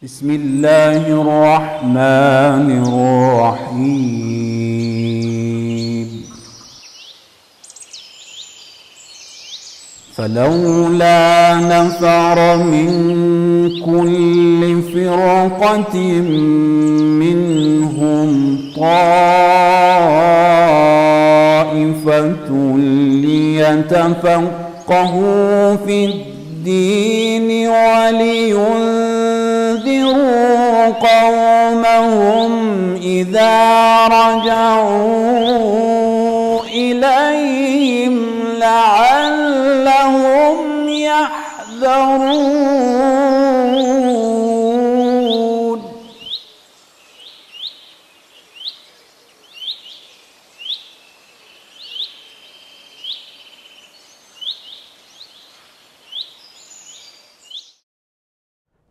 بسم الله الرحمن الرحيم فلولا نفر من كل فرقة منهم طائفة ليتفقهوا في الدين ولينذروا قومهم إذا رجعوا إليهم لعلهم يحذرون.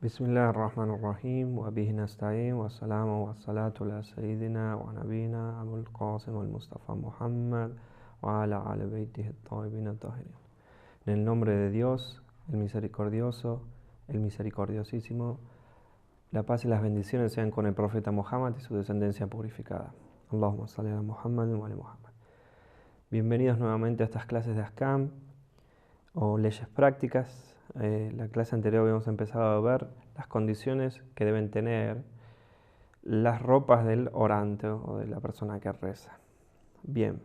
بسم الله الرحمن الرحيم وبه نستعين والصلاة على سيدنا ونبينا أبو القاسم المصطفى Muhammad وعلى آل بيته الطيبين الطاهرين. En el nombre de Dios, el misericordioso, el misericordiosísimo, la paz y las bendiciones sean con el profeta Muhammad y su descendencia purificada. Allahumma salli ala Muhammad wa ala Muhammad. Bienvenidos nuevamente a estas clases de Ahkam o leyes prácticas. La clase anterior habíamos empezado a ver las condiciones que deben tener las ropas del orante o de la persona que reza. Bien,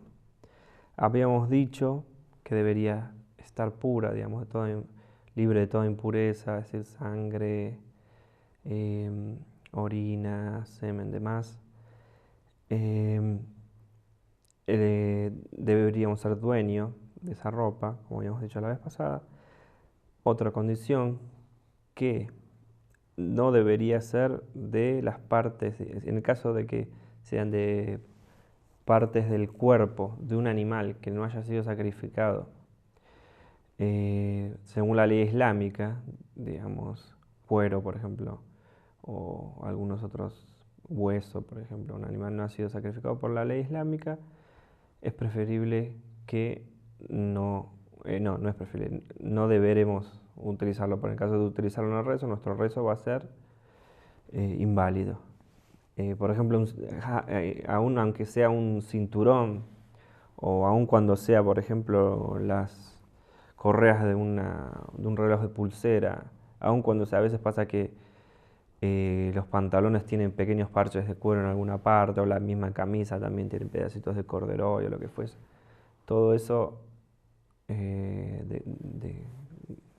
habíamos dicho que debería estar pura, digamos, libre de toda impureza, es decir, sangre, orina, semen, demás. Deberíamos ser dueño de esa ropa, como habíamos dicho la vez pasada. Otra condición que no debería ser de las partes, en el caso de que sean de partes del cuerpo de un animal que no haya sido sacrificado, según la ley islámica, digamos, cuero, por ejemplo, o algunos otros huesos, por ejemplo, un animal no ha sido sacrificado por la ley islámica, es preferible que no es preferible, no deberemos utilizarlo. Por el caso de utilizarlo en el rezo, nuestro rezo va a ser inválido. Por ejemplo, aún aunque sea un cinturón, o aun cuando sea, por ejemplo, las correas de un reloj de pulsera, aun cuando a veces pasa que los pantalones tienen pequeños parches de cuero en alguna parte, o la misma camisa también tiene pedacitos de corderoy o lo que fuese. Todo eso de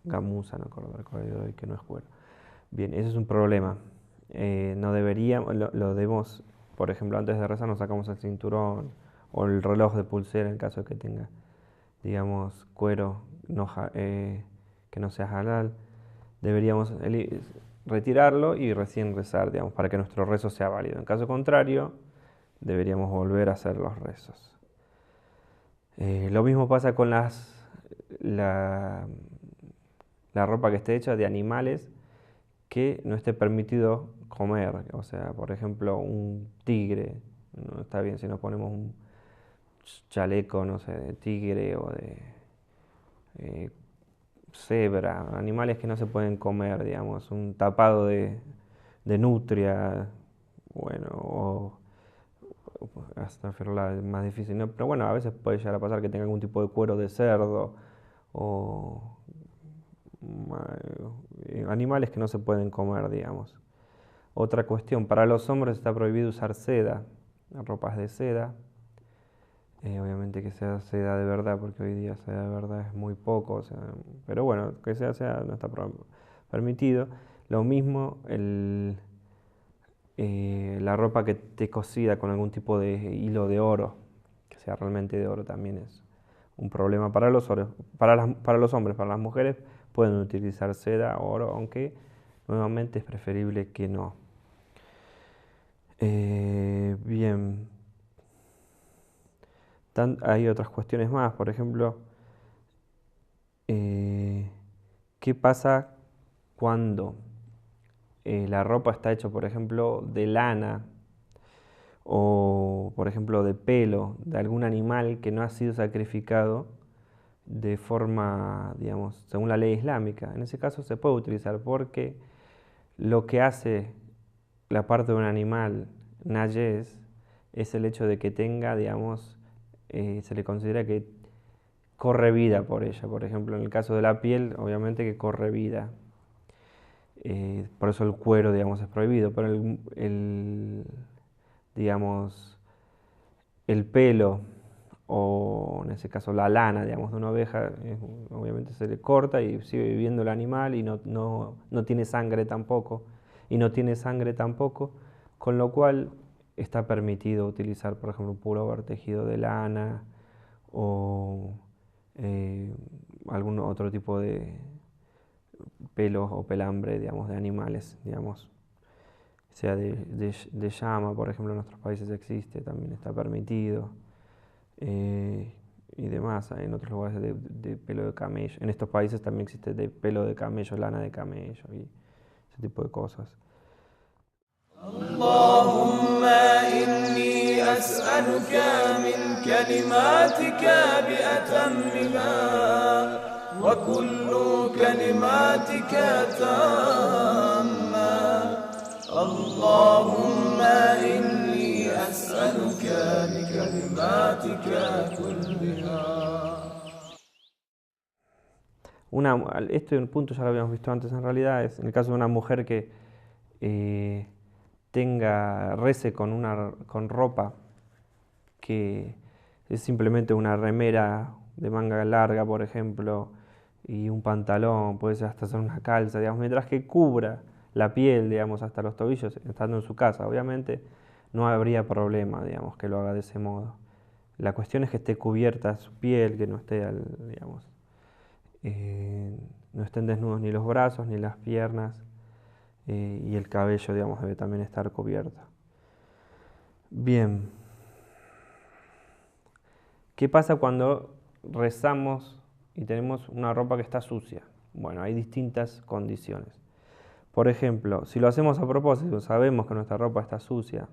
gamuza, no corderoy, que no es cuero. Bien, ese es un problema. No deberíamos, lo debemos, por ejemplo, antes de rezar nos sacamos el cinturón o el reloj de pulsera en caso de que tenga, digamos, cuero que no sea halal. Deberíamos retirarlo y recién rezar, digamos, para que nuestro rezo sea válido. En caso contrario, deberíamos volver a hacer los rezos. Lo mismo pasa con la ropa que esté hecha de animales que no esté permitido comer. O sea, por ejemplo, un tigre, no está bien si nos ponemos un chaleco, no sé, de tigre o de cebra, animales que no se pueden comer, digamos, un tapado de nutria, bueno, o hasta es más difícil, ¿no? Pero bueno, a veces puede llegar a pasar que tenga algún tipo de cuero de cerdo o animales que no se pueden comer, digamos. Otra cuestión, para los hombres está prohibido usar seda, ropas de seda. Obviamente que sea seda de verdad, porque hoy día seda de verdad es muy poco, o sea, pero bueno, que sea seda no está permitido. Lo mismo la ropa que esté cosida con algún tipo de hilo de oro, que sea realmente de oro, también es un problema para los hombres. Para las mujeres pueden utilizar seda o oro, aunque nuevamente es preferible que no. Bien. Hay otras cuestiones más, por ejemplo, ¿qué pasa cuando la ropa está hecha, por ejemplo, de lana o, por ejemplo, de pelo de algún animal que no ha sido sacrificado de forma, digamos, según la ley islámica? En ese caso se puede utilizar porque Lo que hace la parte de un animal nayes es el hecho de que tenga, digamos, se le considera que corre vida por ella. Por ejemplo, en el caso de la piel, obviamente que corre vida. Por eso el cuero, digamos, es prohibido, pero digamos, el pelo o en ese caso la lana, digamos, de una oveja, obviamente se le corta y sigue viviendo el animal y no tiene sangre tampoco, con lo cual está permitido utilizar, por ejemplo, un pullover tejido de lana o algún otro tipo de pelos o pelambre, digamos, de animales, digamos, sea de llama, por ejemplo, en nuestros países existe, también está permitido, y demás, en otros lugares de pelo de camello, en estos países también existe de pelo de camello, lana de camello y ese tipo de cosas. اللهم إني أسألك من كلماتك بأتمها وكل كلماتك تامة اللهم إني أسألك بكلماتك كلها. Este punto ya lo habíamos visto antes en realidad, es en el caso de una mujer que rece con ropa que es simplemente una remera de manga larga, por ejemplo, y un pantalón, puede ser hasta ser una calza, digamos, mientras que cubra la piel, digamos, hasta los tobillos, estando en su casa, obviamente no habría problema, digamos, que lo haga de ese modo. La cuestión es que esté cubierta su piel, que no esté, digamos, no estén desnudos ni los brazos ni las piernas, y el cabello, digamos, debe también estar cubierto. Bien. ¿Qué pasa cuando rezamos y tenemos una ropa que está sucia? Bueno, hay distintas condiciones. Por ejemplo, si lo hacemos a propósito, sabemos que nuestra ropa está sucia,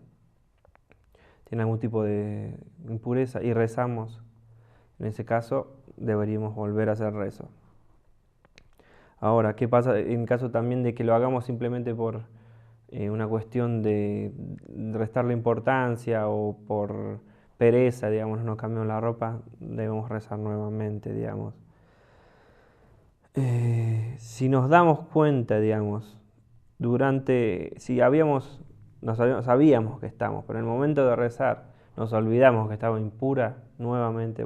tiene algún tipo de impureza y rezamos, en ese caso deberíamos volver a hacer rezo. Ahora, ¿qué pasa en caso también de que lo hagamos simplemente por una cuestión de restarle importancia o por pereza, digamos, no cambiamos la ropa, debemos rezar nuevamente, digamos. Si nos damos cuenta, digamos, si sabíamos que estamos, pero en el momento de rezar nos olvidamos que estaba impura, nuevamente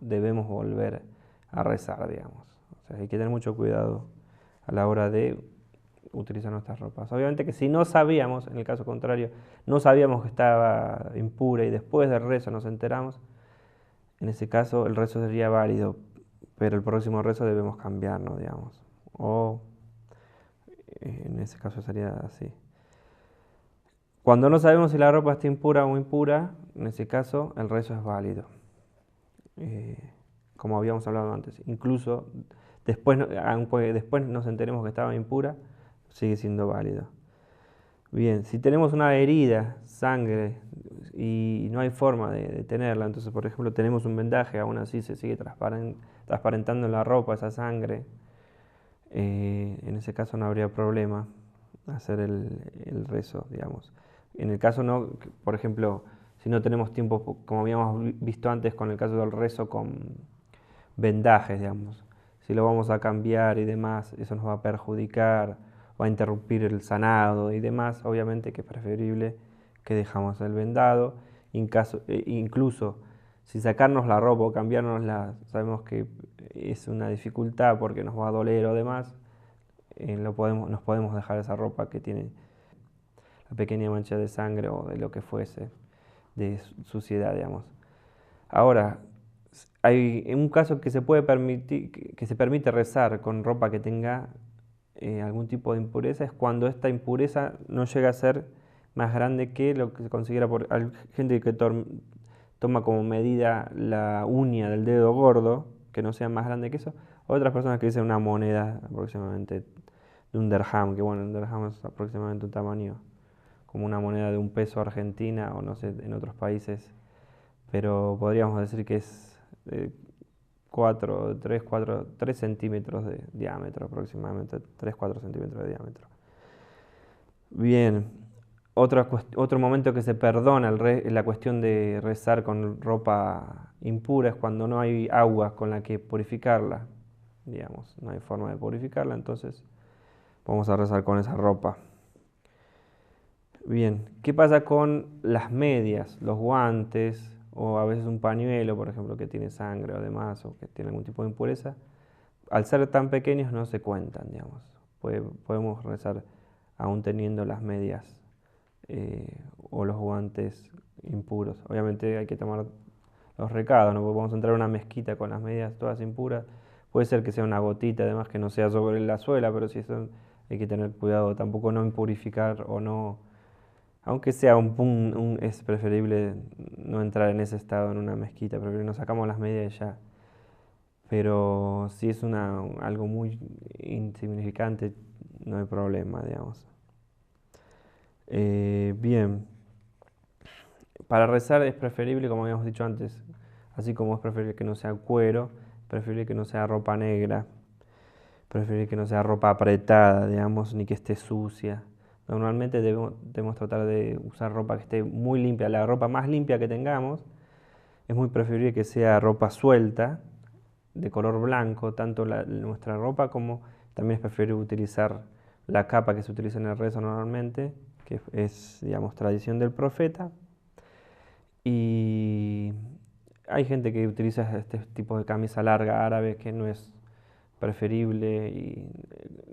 debemos volver a rezar, digamos. O sea, hay que tener mucho cuidado a la hora de utilizar nuestras ropas. Obviamente que si no sabíamos, en el caso contrario, no sabíamos que estaba impura y después del rezo nos enteramos, en ese caso el rezo sería válido, pero el próximo rezo debemos cambiarnos, digamos. O en ese caso sería así. Cuando no sabemos si la ropa está impura o impura, en ese caso el rezo es válido. Como habíamos hablado antes. Incluso aunque después nos enteremos que estaba impura, sigue siendo válido. Bien, si tenemos una herida, sangre, y no hay forma de detenerla, entonces por ejemplo tenemos un vendaje, aún así se sigue transparentando en la ropa esa sangre, en ese caso no habría problema hacer el rezo, digamos. En el caso no, por ejemplo, si no tenemos tiempo, como habíamos visto antes con el caso del rezo con vendajes, digamos, si lo vamos a cambiar y demás, eso nos va a perjudicar, va a interrumpir el sanado y demás, obviamente que es preferible que dejamos el vendado, incluso si sacarnos la ropa o cambiárnosla, sabemos que es una dificultad porque nos va a doler o demás, nos podemos dejar esa ropa que tiene la pequeña mancha de sangre o de lo que fuese, de suciedad, digamos. Ahora, hay un caso que se permite rezar con ropa que tenga algún tipo de impureza, es cuando esta impureza no llega a ser más grande que lo que se considera hay gente que toma como medida la uña del dedo gordo, que no sea más grande que eso, otras personas que dicen una moneda aproximadamente de un dirham, que bueno, un dirham es aproximadamente un tamaño como una moneda de un peso argentina o no sé, en otros países, pero podríamos decir que es 3 centímetros de diámetro aproximadamente, 3-4 centímetros de diámetro. Bien, otro momento que se perdona la cuestión de rezar con ropa impura es cuando no hay agua con la que purificarla, digamos, no hay forma de purificarla, entonces vamos a rezar con esa ropa. Bien, ¿qué pasa con las medias, los guantes o a veces un pañuelo, por ejemplo, que tiene sangre o demás o que tiene algún tipo de impureza? Al ser tan pequeños no se cuentan, digamos. Podemos rezar aún teniendo las medias o los guantes impuros. Obviamente hay que tomar los recados, no podemos entrar a una mezquita con las medias todas impuras. Puede ser que sea una gotita, además que no sea sobre la suela, pero si son, hay que tener cuidado, tampoco no impurificar o no, aunque sea es preferible no entrar en ese estado en una mezquita, preferible nos sacamos las medias y ya. Pero si es algo muy insignificante, no hay problema, digamos. Bien, para rezar es preferible, como habíamos dicho antes, así como es preferible que no sea cuero, preferible que no sea ropa negra, preferible que no sea ropa apretada, digamos, ni que esté sucia. Normalmente debemos tratar de usar ropa que esté muy limpia. La ropa más limpia que tengamos es muy preferible que sea ropa suelta, de color blanco, tanto nuestra ropa como también es preferible utilizar la capa que se utiliza en el rezo normalmente, que es, digamos, tradición del profeta. Y hay gente que utiliza este tipo de camisa larga árabe que no es preferible y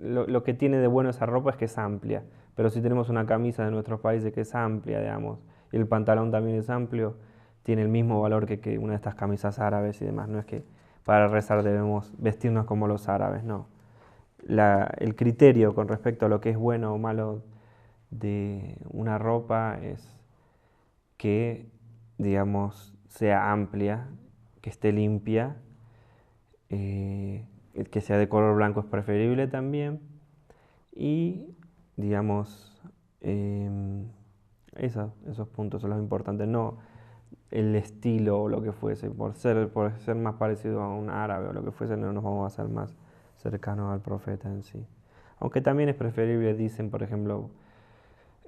lo que tiene de bueno esa ropa es que es amplia, pero si tenemos una camisa de nuestros países que es amplia, digamos, y el pantalón también es amplio, tiene el mismo valor que una de estas camisas árabes y demás, no es que para rezar debemos vestirnos como los árabes, no. El criterio con respecto a lo que es bueno o malo de una ropa es que, digamos, sea amplia, que esté limpia, que sea de color blanco es preferible también, y, digamos, esos puntos son los importantes, no el estilo o lo que fuese, por ser más parecido a un árabe o lo que fuese, no nos vamos a hacer más cercanos al profeta en sí. Aunque también es preferible, dicen, por ejemplo,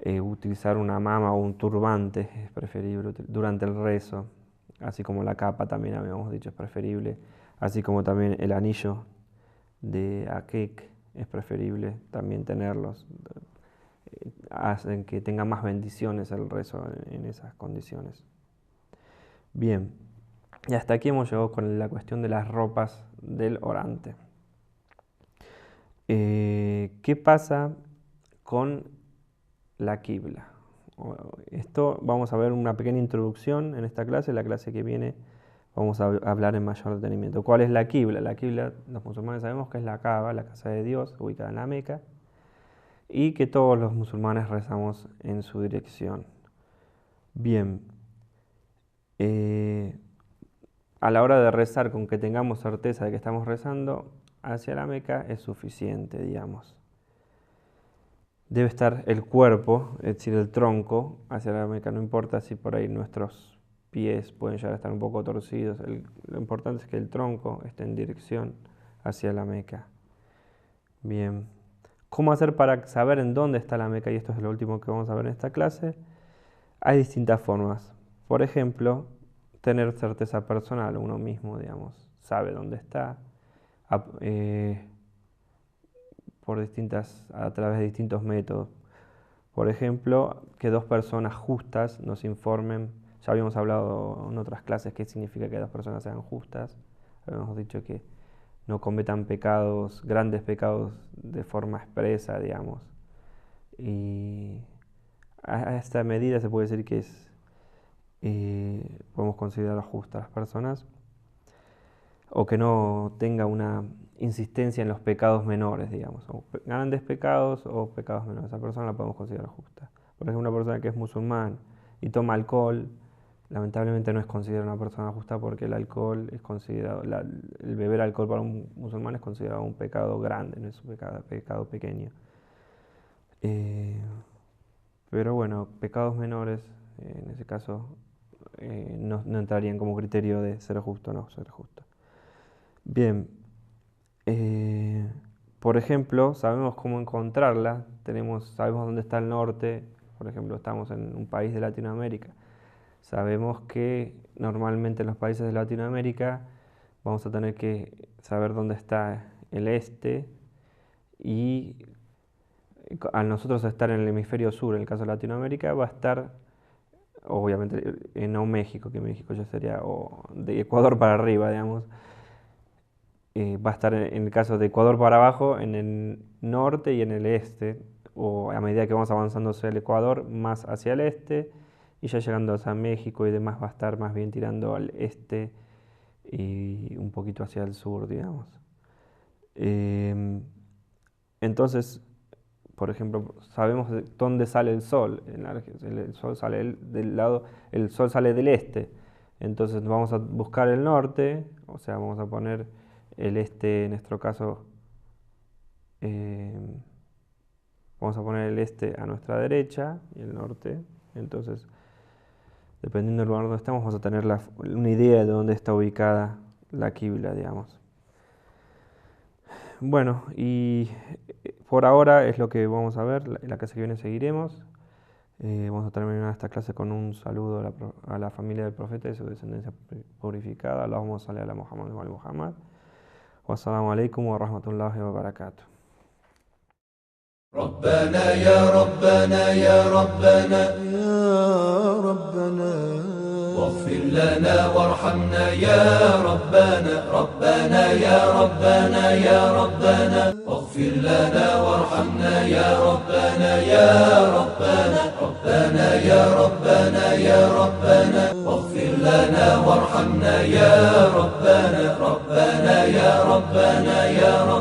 utilizar una mama o un turbante, es preferible durante el rezo, así como la capa también habíamos dicho es preferible, así como también el anillo de Akik es preferible también tenerlos, hacen que tenga más bendiciones el rezo en esas condiciones. Bien, y hasta aquí hemos llegado con la cuestión de las ropas del orante. ¿Qué pasa con la quibla? Esto vamos a ver una pequeña introducción en esta clase, la clase que viene vamos a hablar en mayor detenimiento. ¿Cuál es la quibla? La quibla, los musulmanes sabemos que es la Kaaba, la casa de Dios, ubicada en la Meca, y que todos los musulmanes rezamos en su dirección. Bien, a la hora de rezar, con que tengamos certeza de que estamos rezando hacia la Meca es suficiente, digamos. Debe estar el cuerpo, es decir, el tronco, hacia la Meca. No importa si por ahí nuestros pies pueden llegar a estar un poco torcidos. Lo importante es que el tronco esté en dirección hacia la Meca. Bien. ¿Cómo hacer para saber en dónde está la Meca? Y esto es lo último que vamos a ver en esta clase. Hay distintas formas. Por ejemplo, tener certeza personal, uno mismo, digamos, sabe dónde está. A través de distintos métodos. Por ejemplo, que dos personas justas nos informen. Ya habíamos hablado en otras clases qué significa que dos personas sean justas. Habíamos dicho que no cometan pecados, grandes pecados de forma expresa, digamos. Y a esta medida se puede decir que podemos considerar justas las personas, o que no tenga una insistencia en los pecados menores, digamos, o grandes pecados o pecados menores. Esa persona la podemos considerar justa. Por ejemplo, una persona que es musulmán y toma alcohol, lamentablemente no es considerada una persona justa porque el alcohol es considerado, el beber alcohol para un musulmán es considerado un pecado grande, no es un pecado pequeño. Pero bueno, pecados menores, en ese caso, no entrarían como criterio de ser justo o no ser justo. Bien, por ejemplo, sabemos cómo encontrarla, sabemos dónde está el norte, por ejemplo, estamos en un país de Latinoamérica. Sabemos que normalmente en los países de Latinoamérica vamos a tener que saber dónde está el este, y al nosotros estar en el hemisferio sur, en el caso de Latinoamérica, va a estar, obviamente, no México, que México ya sería o de Ecuador para arriba, digamos. Va a estar en el caso de Ecuador para abajo, en el norte y en el este, o a medida que vamos avanzando hacia el Ecuador, más hacia el este, y ya llegando hacia México y demás va a estar más bien tirando al este y un poquito hacia el sur, digamos. Entonces, por ejemplo, sabemos dónde sale el sol. El sol sale del lado, el sol sale del este. Entonces vamos a buscar el norte, o sea, vamos a poner el este, en nuestro caso, vamos a poner el este a nuestra derecha y el norte. Entonces, dependiendo del lugar donde estamos, vamos a tener una idea de dónde está ubicada la quibla, digamos. Bueno, y por ahora es lo que vamos a ver. En la clase que viene seguiremos. Vamos a terminar esta clase con un saludo a la familia del profeta y su descendencia purificada. Allahumma salli ala Muhammad wa ali Muhammad. Wassalamu alaikum wa rahmatullahi wa barakatuh. ربنا يا ربنا يا ربنا يا ربنا واغفر لنا وارحمنا يا ربنا ربنا يا ربنا يا ربنا واغفر لنا وارحمنا يا ربنا يا ربنا ربنا يا ربنا يا ربنا واغفر لنا وارحمنا يا ربنا ربنا يا ربنا يا ربنا